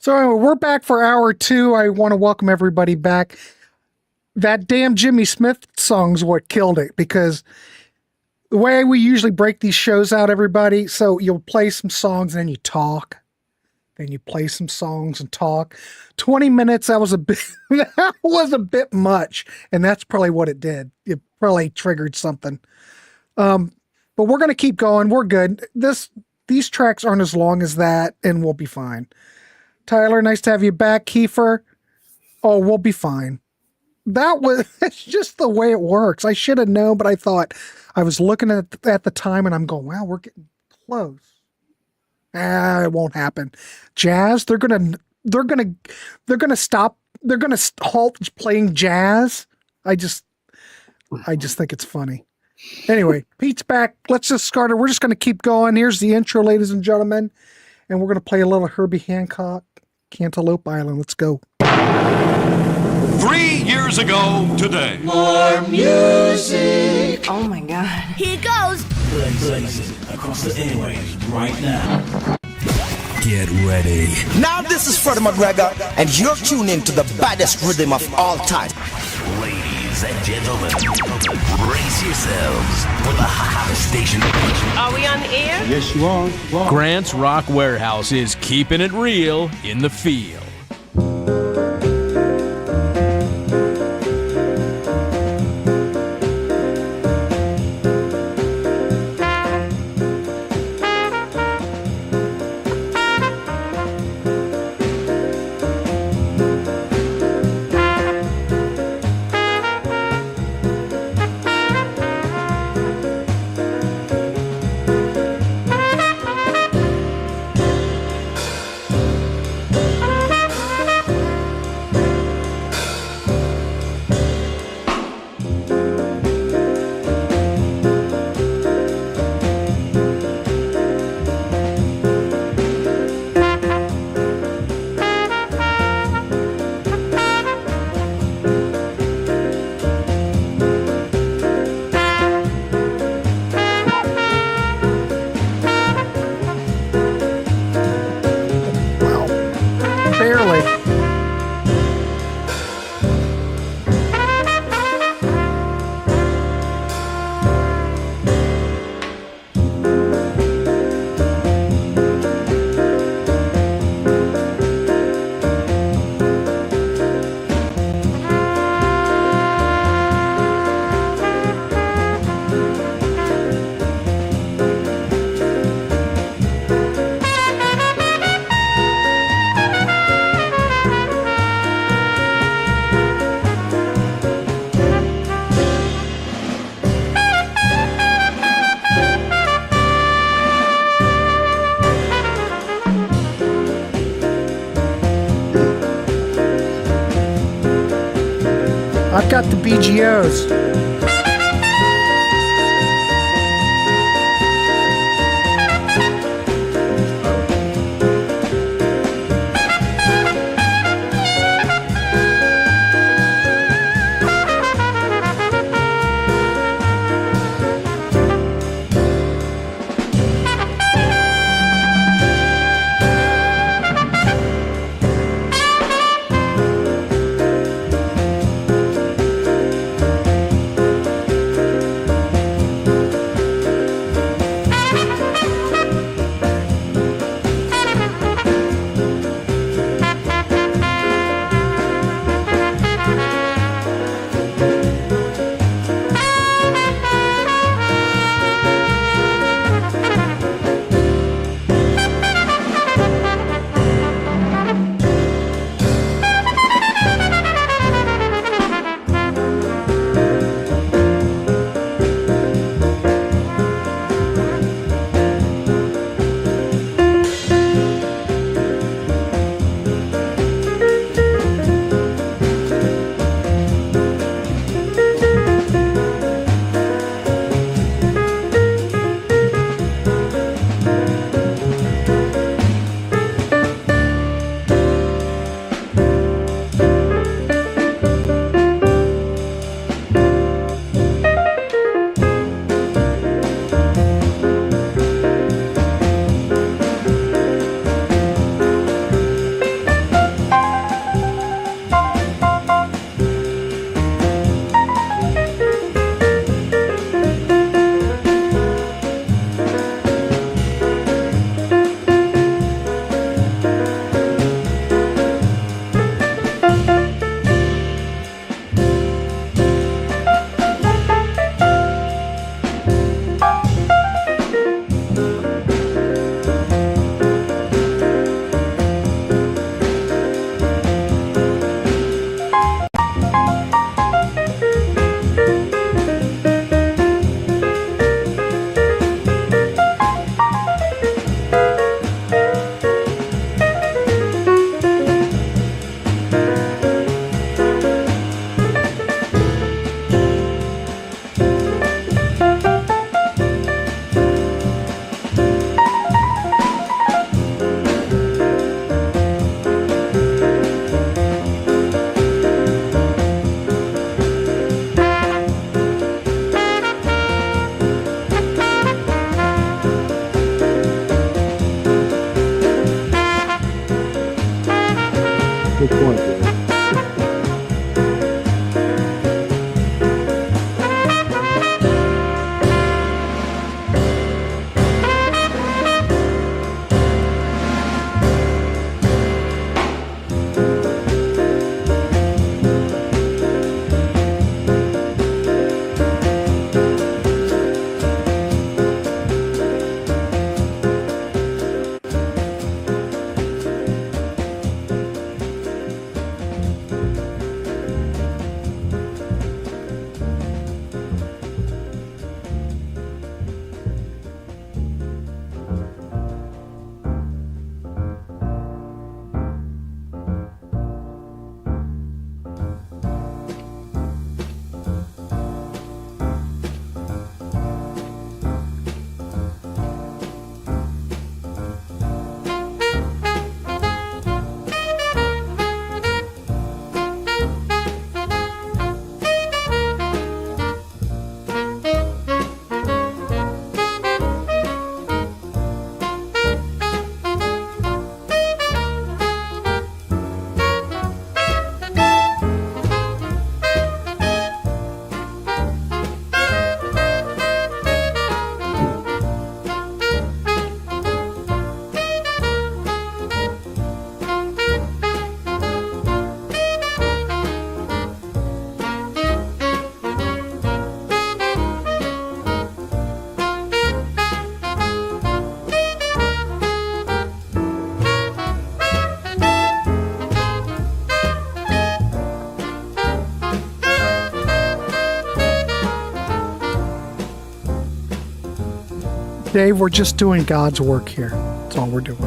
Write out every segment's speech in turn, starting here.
So anyway, we're back for hour two. I want to welcome everybody back. That damn Jimmy Smith song's what killed it, because the way we usually break these shows out, everybody, so you'll play some songs and then you talk. Then you play some songs and talk. 20 minutes, that was a bit much. And that's probably what it did. It probably triggered something. But we're going to keep going. We're good. These tracks aren't as long as that, and we'll be fine. Tyler, nice to have you back. Kiefer, oh, we'll be fine. It's just the way it works. I should have known, but I thought, I was looking at the time and I'm going, wow, we're getting close. It won't happen. Jazz, they're gonna stop. They're gonna halt playing jazz. I just think it's funny. Anyway, Pete's back. Let's just start it. We're just gonna keep going. Here's the intro, ladies and gentlemen, and we're gonna play a little Herbie Hancock, Cantaloupe Island. Let's go. 3 years ago today. More music. Oh my God. Here goes. Blazing across the airwaves right now. Get ready. Now this is Freddie McGregor, and you're tuned in to the baddest rhythm of all time. Ladies and gentlemen, brace yourselves for the hottest station. Are we on the air? Yes, you are. Grant's Rock Warehouse is keeping it real in the field. I've got the BGOs. Dave, we're just doing God's work here. That's all we're doing.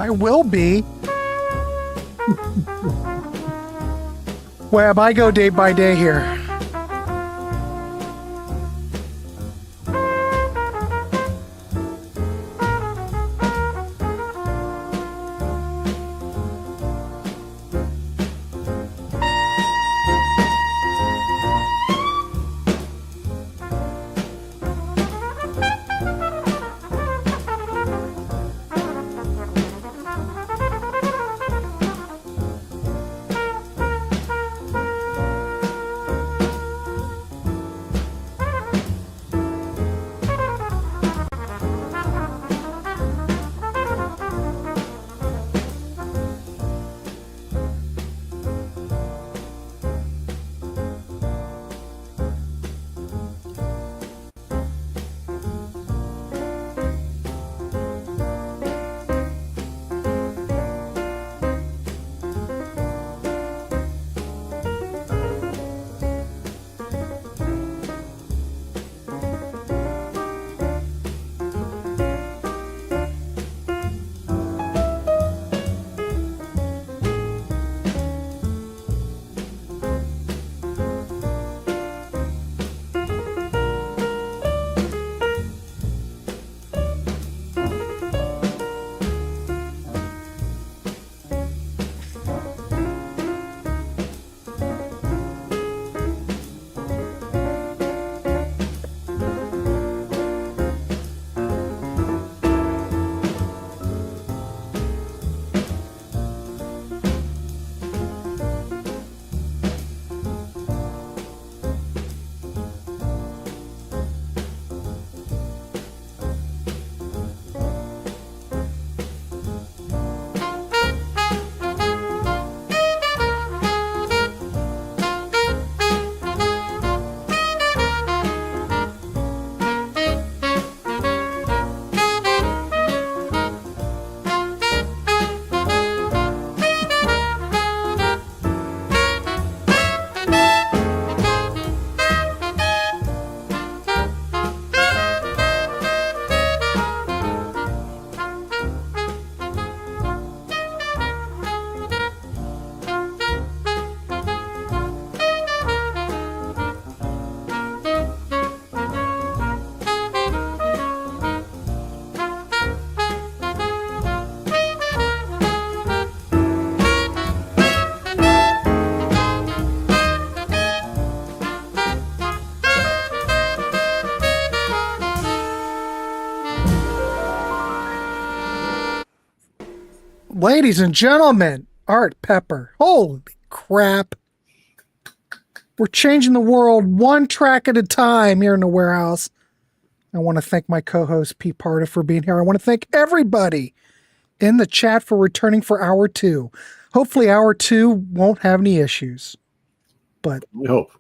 I will be. Web, I go day by day here. Ladies and gentlemen, Art Pepper. Holy crap. We're changing the world one track at a time here in the warehouse. I want to thank my co-host, Pete Pardo, for being here. I want to thank everybody in the chat for returning for hour 2. Hopefully hour 2 won't have any issues. But We hope.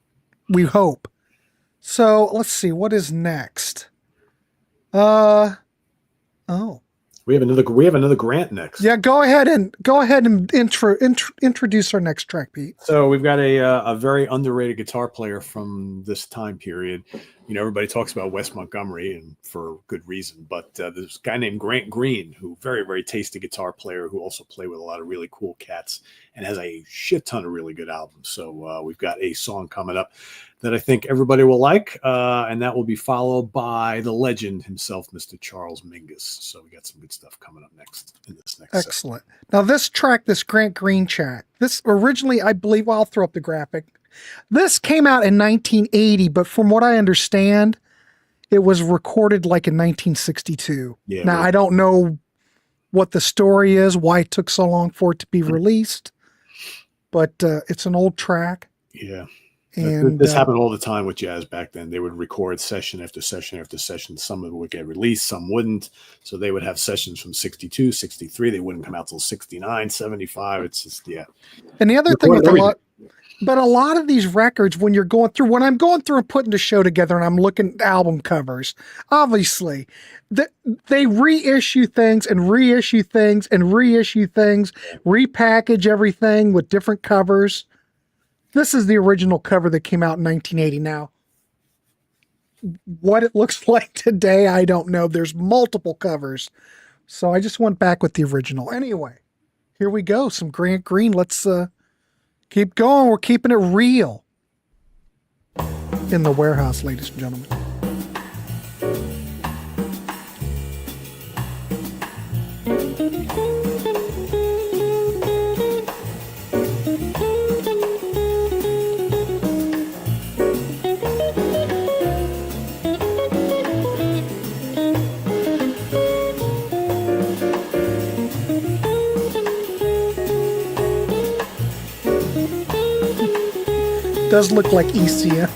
we hope. So let's see, what is next? We have another grant next. Yeah, go ahead and introduce our next track, Pete. So we've got a very underrated guitar player from this time period. You know, everybody talks about Wes Montgomery, and for good reason. But there's a guy named Grant Green, who very, very tasty guitar player, who also played with a lot of really cool cats and has a shit ton of really good albums. So we've got a song coming up that I think everybody will like, and that will be followed by the legend himself, Mr. Charles Mingus. So we got some good stuff coming up next in this next set. Excellent. Now this track, this Grant Green track, this originally, I believe, I'll throw up the graphic. This came out in 1980, but from what I understand, it was recorded like in 1962. Yeah, now, right. I don't know what the story is, why it took so long for it to be released, but it's an old track. Yeah. And this happened all the time with jazz back then. They would record session after session after session. Some of them would get released, some wouldn't. So they would have sessions from 62, 63. They wouldn't come out till 69, 75. It's just, yeah. And the other thing with Recorded a lot of these records, when I'm going through and putting the show together and I'm looking at album covers, obviously they reissue things and reissue things and reissue things, repackage everything with different covers. This is the original cover that came out in 1980. Now, what it looks like today, I don't know. There's multiple covers. So I just went back with the original. Anyway, here we go. Some Grant Green. Let's keep going. We're keeping it real in the warehouse, ladies and gentlemen. Does look like ECM.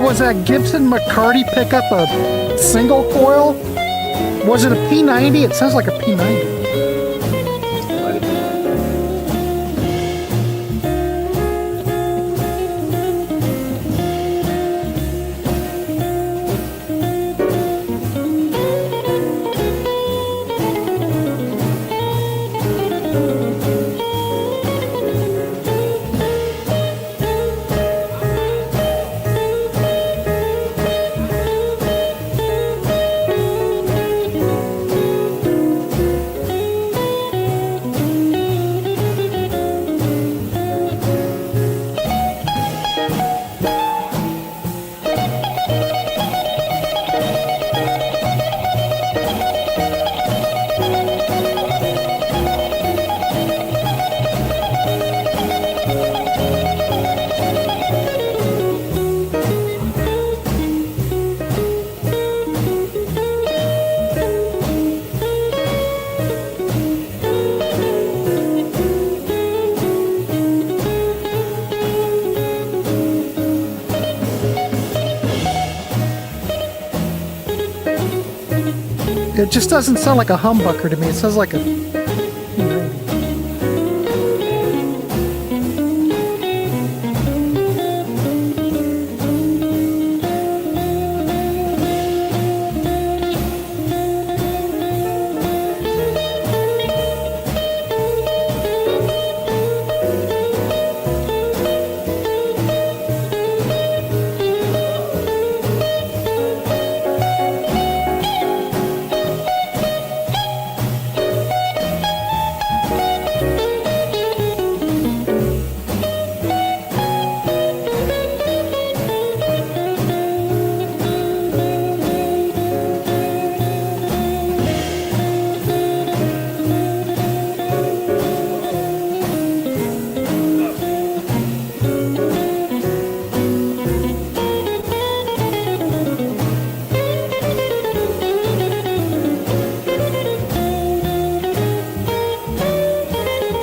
was that Gibson McCarty pickup a single coil? Was it a P90? It sounds like a P90. It just doesn't sound like a humbucker to me. It sounds like a P90.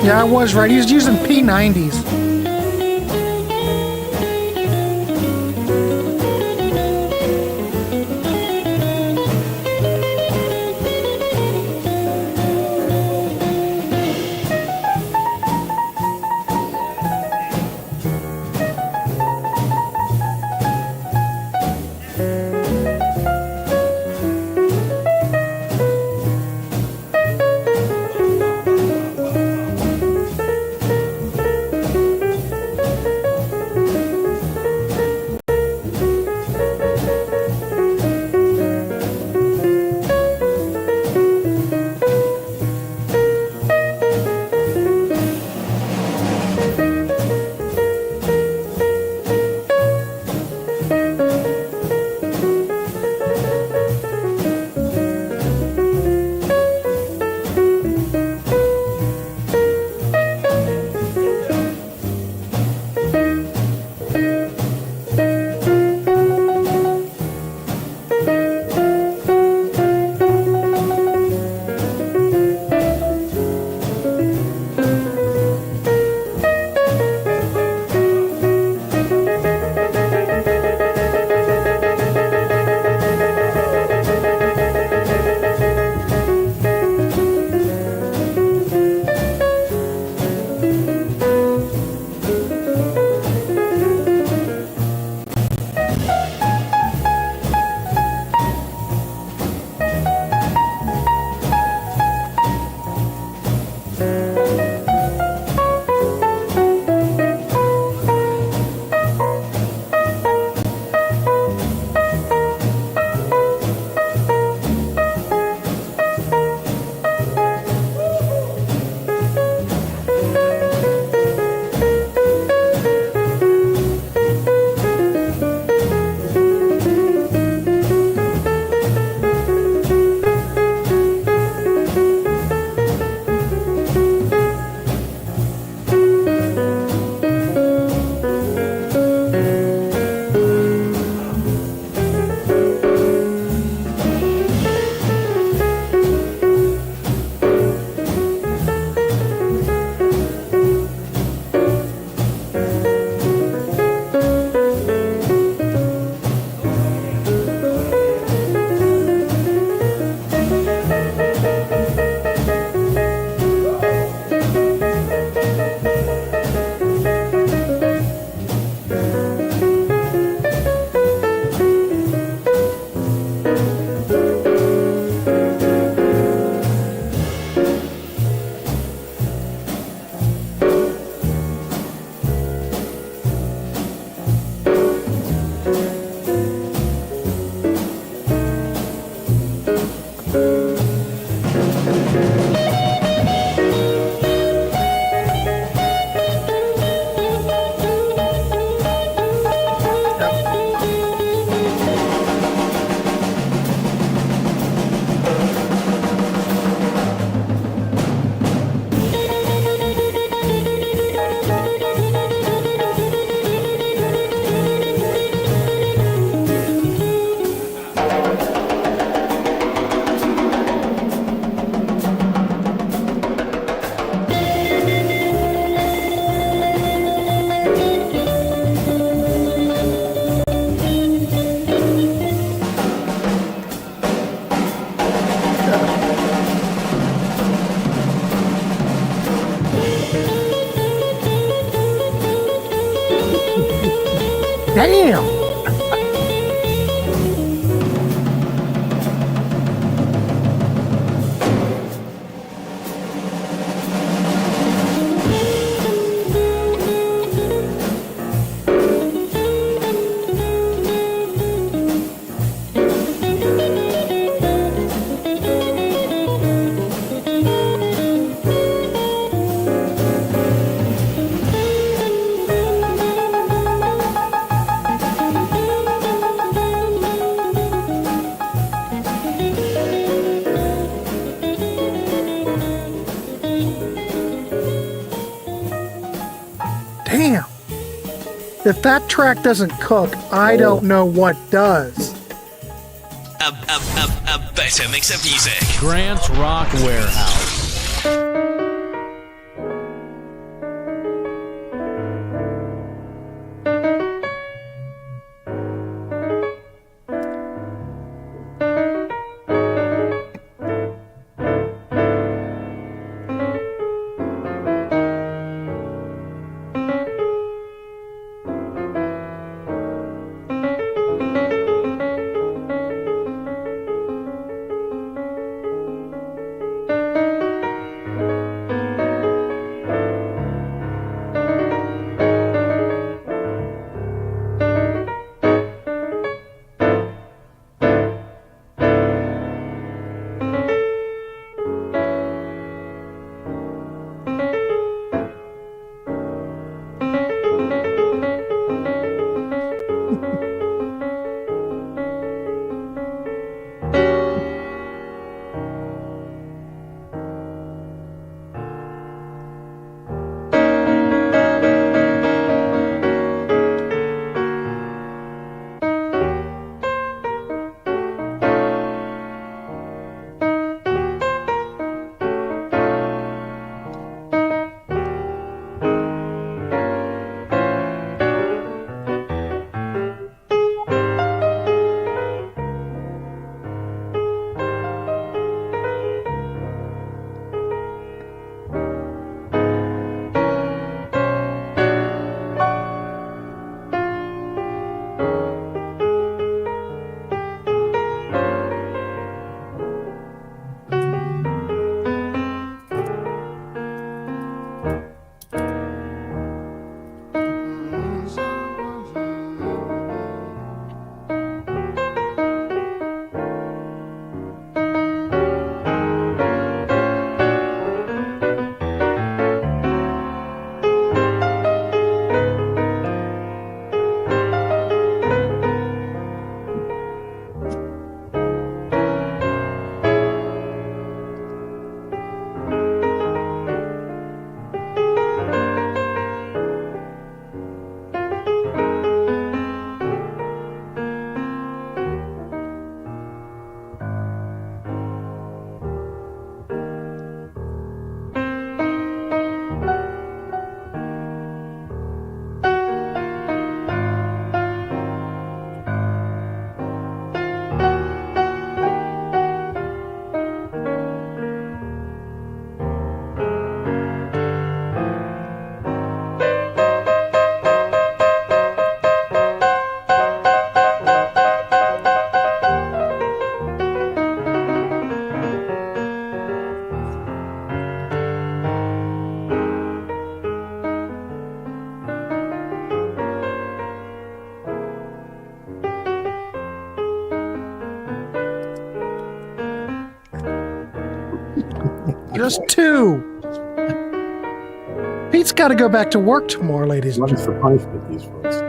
Yeah, I was right. He was using P90s. Damn. Damn. If that track doesn't cook, I don't know what does. A better mix of music. Grant's Rock Warehouse. Just two. Pete's got to go back to work tomorrow, ladies and What is gentlemen. the punishment, these folks?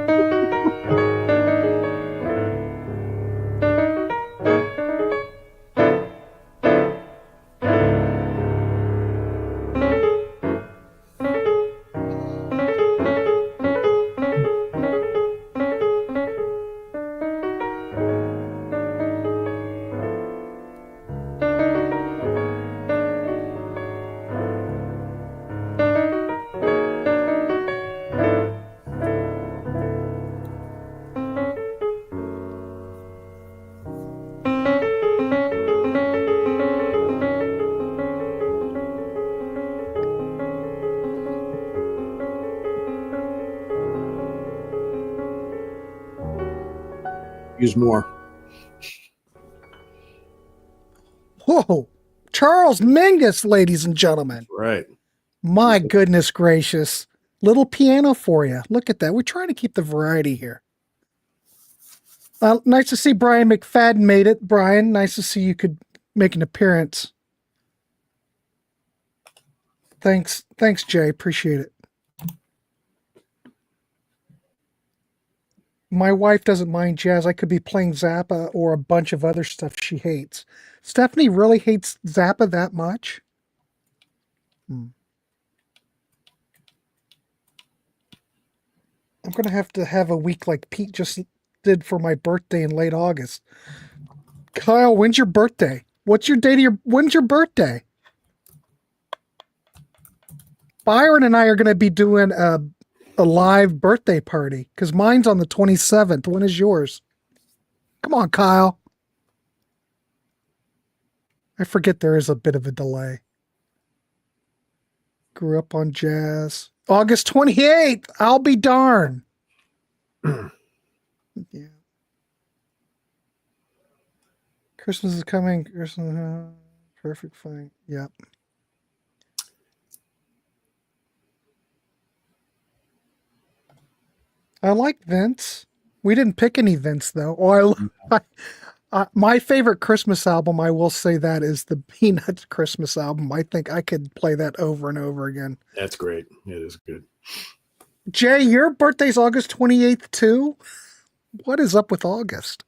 use more. Whoa. Charles Mingus, ladies and gentlemen. Right. My goodness gracious. Little piano for you. Look at that. We're trying to keep the variety here. Nice to see Brian McFadden made it. Brian, nice to see you could make an appearance. Thanks, Jay. Appreciate it. My wife doesn't mind jazz. I could be playing Zappa or a bunch of other stuff she hates. Stephanie really hates Zappa that much? I'm going to have a week like Pete just did for my birthday in late August. Kyle, when's your birthday? When's your birthday? Byron and I are going to be doing a live birthday party because mine's on the 27th. When is yours? Come on, Kyle. I forget there is a bit of a delay. Grew up on jazz. August 28th. I'll be darned. Yeah. Christmas is coming. Christmas, perfect. Fine. Yep. I like Vince. We didn't pick any Vince though. My favorite Christmas album, I will say that, is the Peanuts Christmas album. I think I could play that over and over again. That's great. It is good. Jay, your birthday's August 28th too? What is up with August?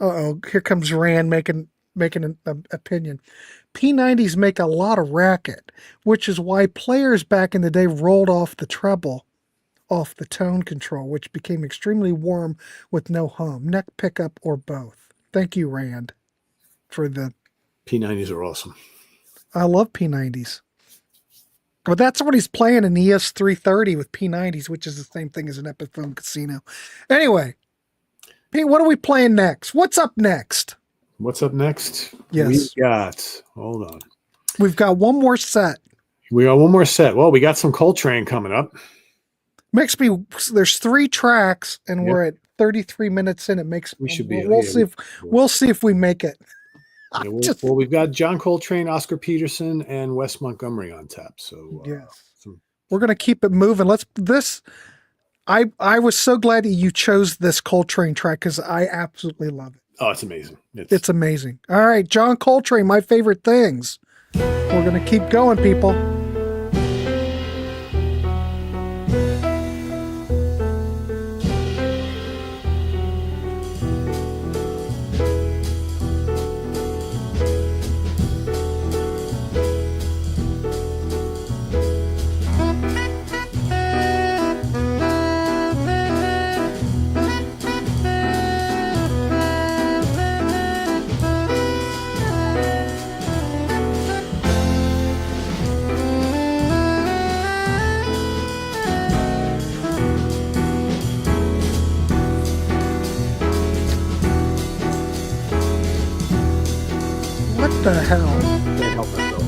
Uh-oh, here comes Rand making an opinion. P90s make a lot of racket, which is why players back in the day rolled off the treble off the tone control, which became extremely warm with no hum, neck pickup, or both. Thank you, Rand, for the... P90s are awesome. I love P90s. Well, that's what he's playing in ES330 with P90s, which is the same thing as an Epiphone Casino. Anyway, Pete, what are we playing next? What's up next? What's up next? Yes. Hold on. We've got one more set. We got one more set. Well, we got some Coltrane coming up. There's 3 tracks and we're at 33 minutes in. It makes we should be. We'll see if we make it. Yeah, well, we've got John Coltrane, Oscar Peterson, and Wes Montgomery on tap. So we're gonna keep it moving. I was so glad that you chose this Coltrane track because I absolutely love it. Oh, it's amazing. It's amazing. All right, John Coltrane, my favorite things. We're gonna keep going, people. What the hell? Can't help myself.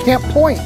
can't point.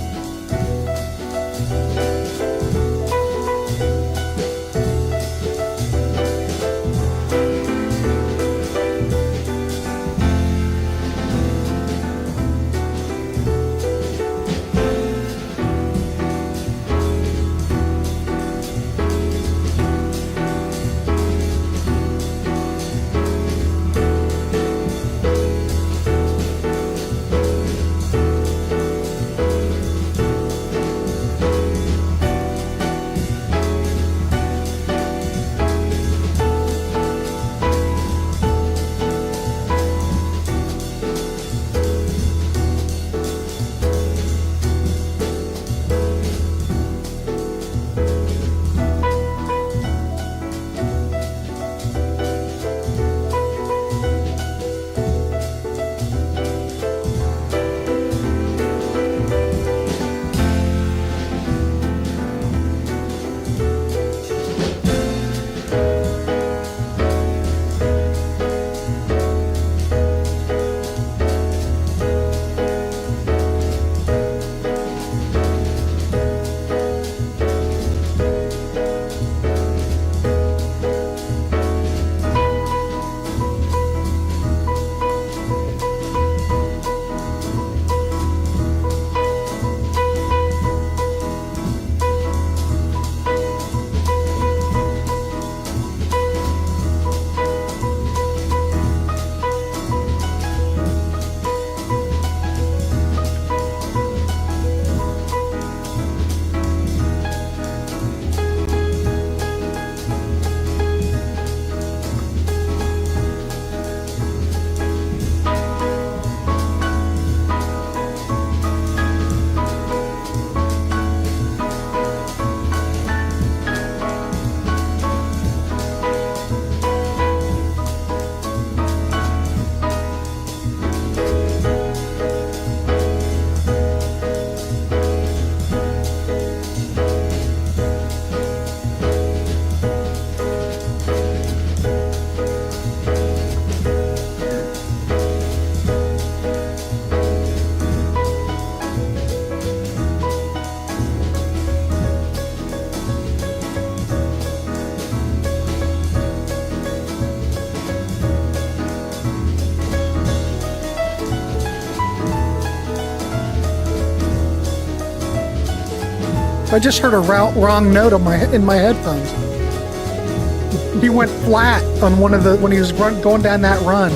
I just heard a wrong note on in my headphones. He went flat on one of the when he was going down that run.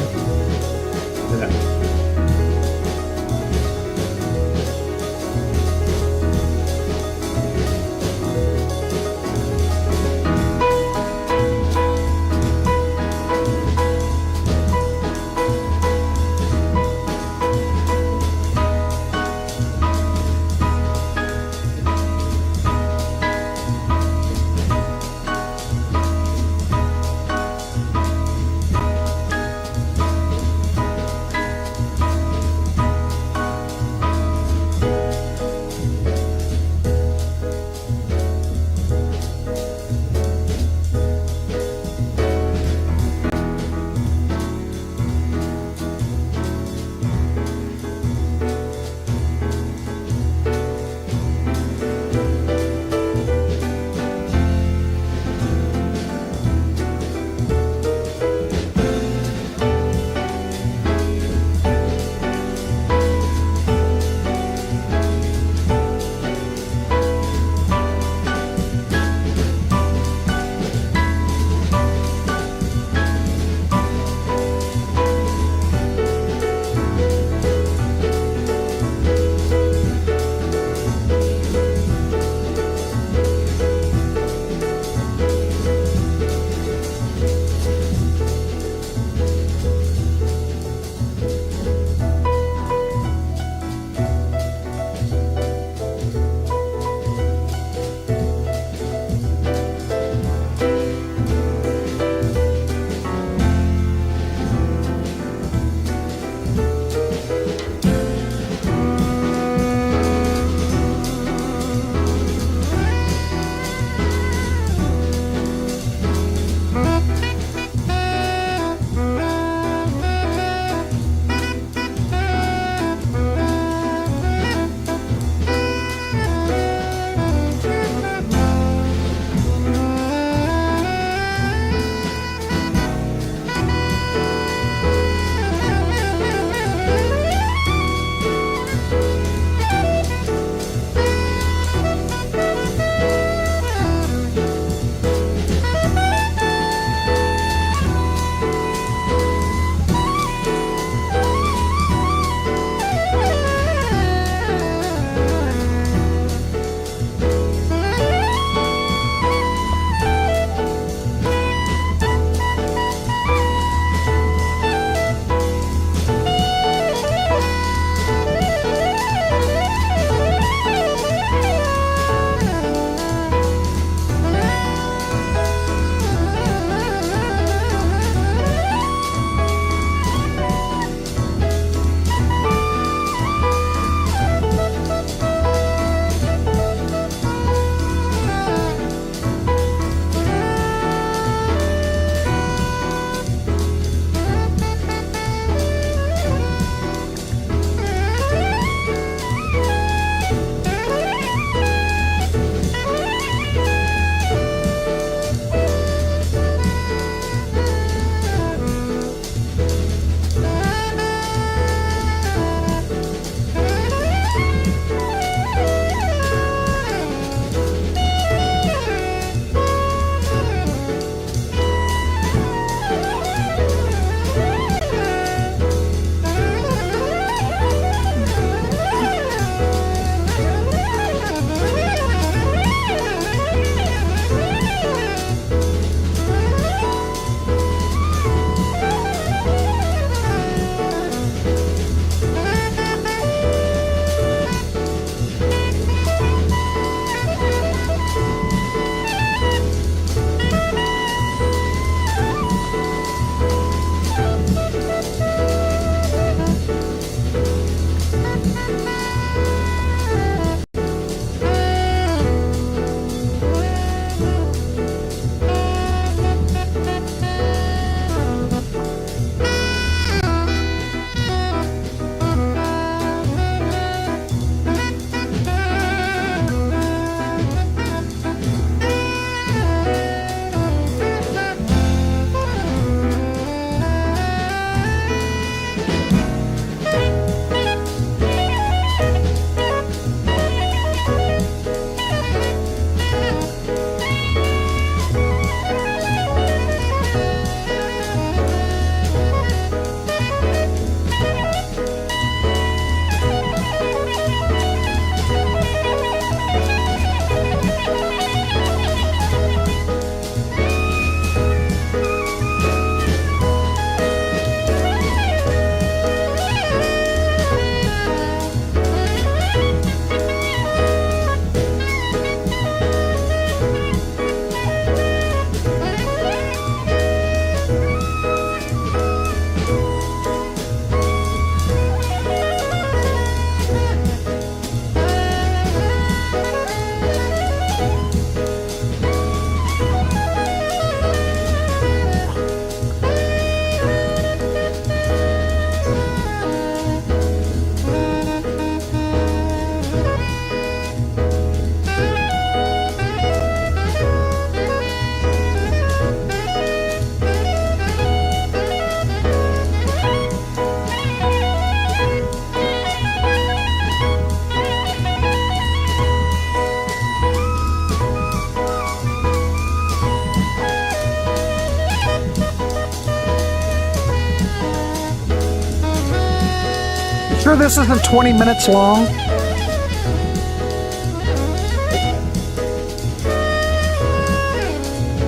Sure this isn't 20 minutes long?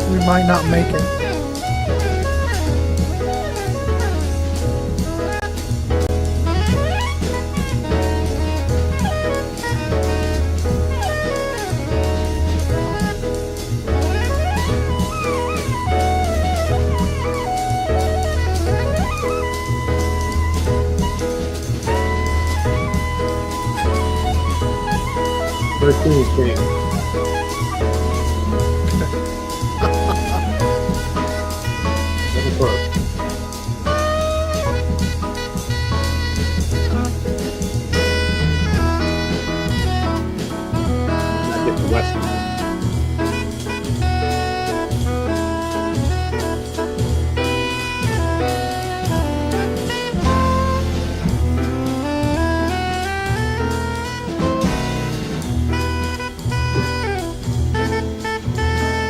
We might not make it.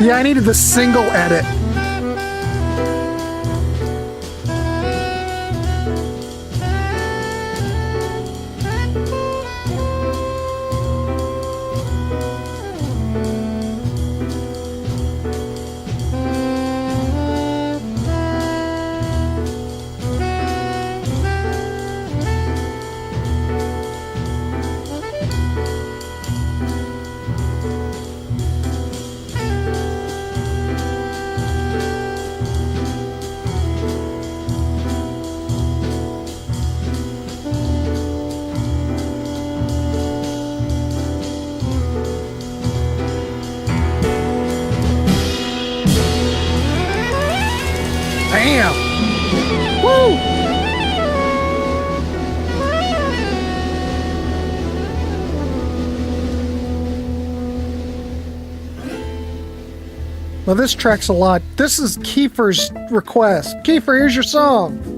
Yeah, I needed the single edit. Damn! Woo! Well, this track's a lot. This is Kiefer's request. Kiefer, here's your song.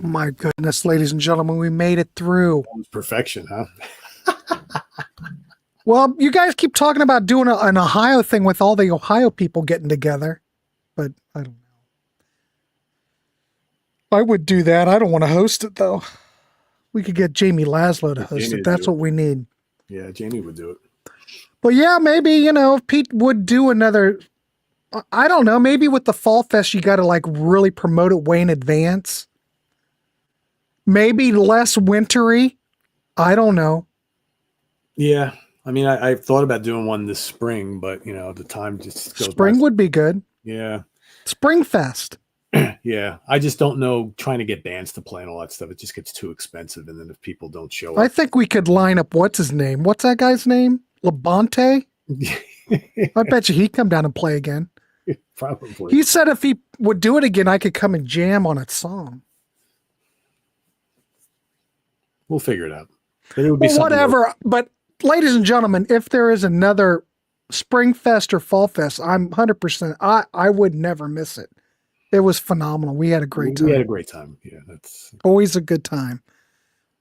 My goodness, ladies and gentlemen, we made it through. That was perfection, huh? Well, you guys keep talking about doing an Ohio thing with all the Ohio people getting together, but I don't know. I would do that. I don't want to host it though. We could get Jamie Laszlo to host Jamie it. to That's do what we need. Yeah, Jamie would do it. But yeah, maybe, if Pete would do another, I don't know, maybe with the Fall Fest, you got to like really promote it way in advance. Maybe less wintry. I don't know. Yeah. I mean, I've thought about doing one this spring, but the time just goes Spring by. would be good. Yeah. Spring Fest. Yeah. I just don't know trying to get bands to play and all that stuff. It just gets too expensive. And then if people don't show up. I think we could line up, what's his name? What's that guy's name? Labonte? I bet you he'd come down and play again. Probably. He said if he would do it again, I could come and jam on a song. We'll figure it out. But it would be Well, something whatever. But ladies and gentlemen, if there is another Spring Fest or Fall Fest, I'm 100%. I would never miss it. It was phenomenal. We had a great time. We had a great time. Yeah, that's always a good time.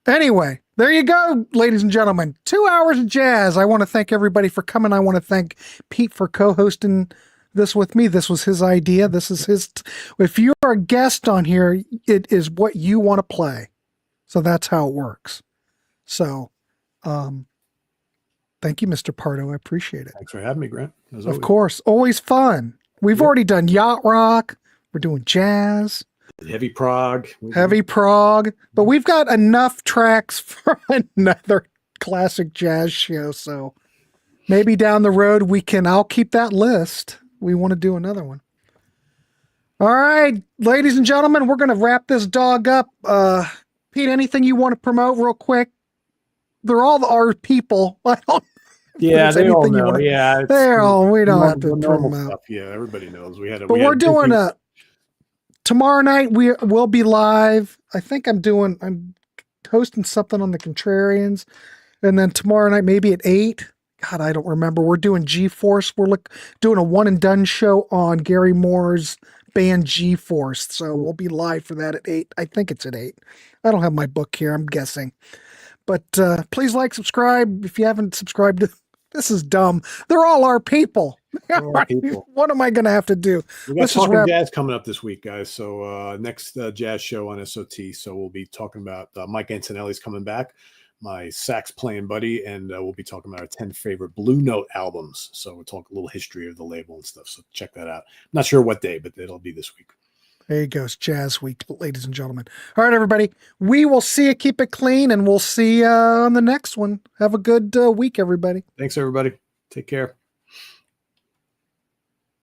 Anyway, there you go, ladies and gentlemen. 2 hours of jazz. I want to thank everybody for coming. I want to thank Pete for co-hosting this with me. This was his idea. This is his. If you're a guest on here, it is what you want to play. So that's how it works. So, thank you, Mr. Pardo. I appreciate it. Thanks for having me, Grant. Of course, always fun. We've already done yacht rock. We're doing jazz. Heavy prog. But we've got enough tracks for another classic jazz show. So maybe down the road I'll keep that list. We want to do another one. All right, ladies and gentlemen, we're going to wrap this dog up. Pete, anything you want to promote real quick? They're all our people. I don't. Yeah, they all know. We don't have to promote. Stuff. Yeah, everybody knows. We're doing tomorrow night. We'll be live. I think I'm hosting something on the Contrarians, and then tomorrow night maybe at 8. God, I don't remember. We're doing G-Force. We're doing a one and done show on Gary Moore's band G-Force. So we'll be live for that at 8. I think it's at 8. I don't have my book here. I'm guessing. But please subscribe if you haven't subscribed. This is dumb. They're all our people. What am I going to have to do? We got Talking Jazz coming up this week, guys. So next jazz show on SOT. So we'll be talking about Mike Antonelli's coming back, my sax playing buddy, and we'll be talking about our 10 favorite Blue Note albums. So we'll talk a little history of the label and stuff. So check that out. I'm not sure what day, but it'll be this week. There you go. Jazz Week, ladies and gentlemen. All right, everybody. We will see you. Keep it clean, and we'll see you on the next one. Have a good week, everybody. Thanks, everybody. Take care.